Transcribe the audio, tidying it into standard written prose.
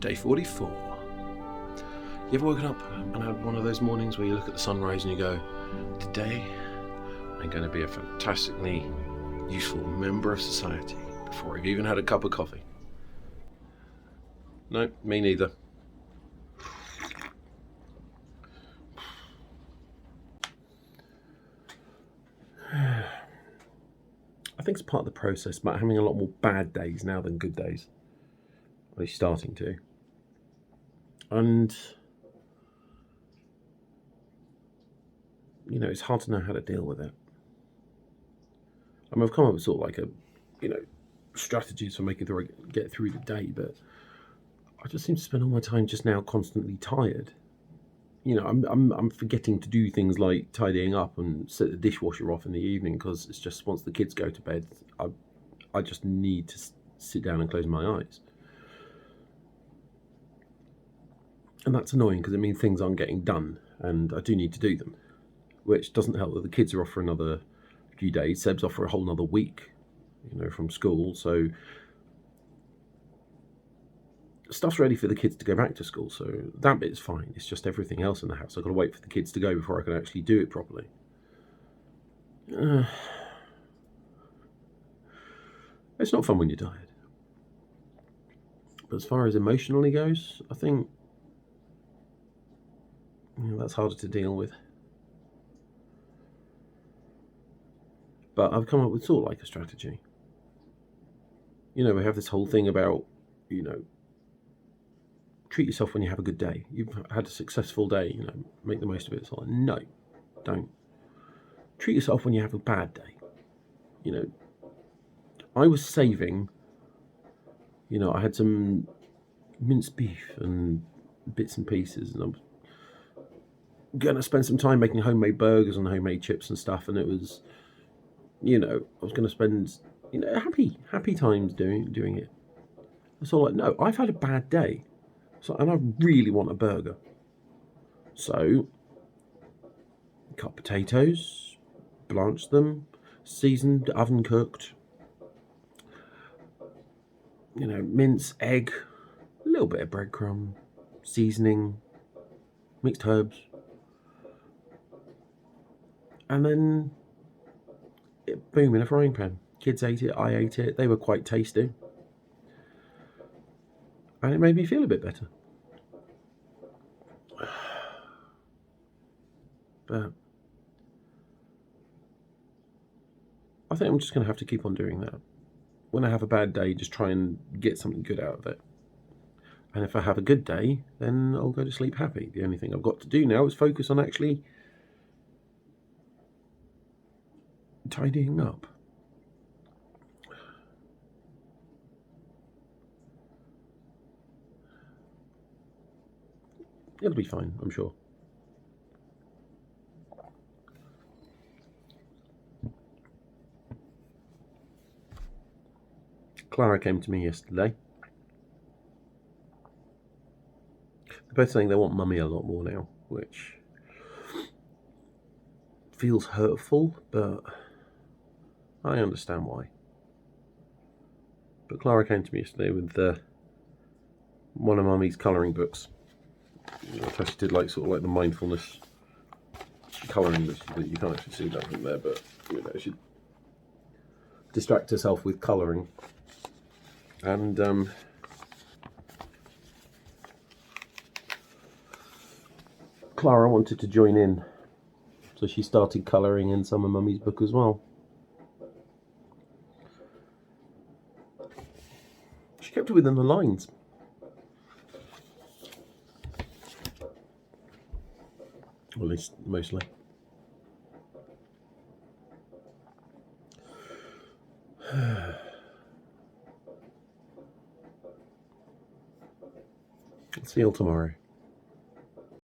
Day 44. You ever woken up and had one of those mornings where you look at the sunrise and you go, today I'm going to be a fantastically useful member of society before I've even had a cup of coffee? No, me neither. I think it's part of the process, but having a lot more bad days now than good days. At least starting to. And, it's hard to know how to deal with it. I mean, I've come up with sort of like strategies for get through the day, but I just seem to spend all my time just now constantly tired. I'm forgetting to do things like tidying up and set the dishwasher off in the evening because it's just once the kids go to bed, I just need to sit down and close my eyes. And that's annoying because it means things aren't getting done and I do need to do them, which doesn't help that the kids are off for another few days. Seb's off for a whole another week, from school. So stuff's ready for the kids to go back to school. So that bit's fine. It's just everything else in the house. I've got to wait for the kids to go before I can actually do it properly. It's not fun when you're tired. But as far as emotionally goes, I think that's harder to deal with. But I've come up with sort of like a strategy. We have this whole thing about, treat yourself when you have a good day. You've had a successful day, make the most of it. It's like, no, don't. Treat yourself when you have a bad day. I was saving, I had some minced beef and bits and pieces, and I'm going to spend some time making homemade burgers and homemade chips and stuff, and it was, I was going to spend, happy times doing it. So like, no, I've had a bad day. So, and I really want a burger. So, cut potatoes, blanch them, seasoned, oven cooked. Mince, egg, a little bit of breadcrumb, seasoning, mixed herbs. And then, boom, in a frying pan. Kids ate it, I ate it. They were quite tasty. And it made me feel a bit better. But I think I'm just going to have to keep on doing that. When I have a bad day, just try and get something good out of it. And if I have a good day, then I'll go to sleep happy. The only thing I've got to do now is focus on actually tidying up. It'll be fine, I'm sure. Clara came to me yesterday. They're both saying they want mummy a lot more now, which feels hurtful, but I understand why. But Clara came to me yesterday with one of mummy's colouring books. She did sort of like the mindfulness colouring that you can't actually see that from there, but she distract herself with colouring. And Clara wanted to join in, so she started colouring in some of mummy's book as well. She kept it within the lines. Or at least mostly. See you all tomorrow.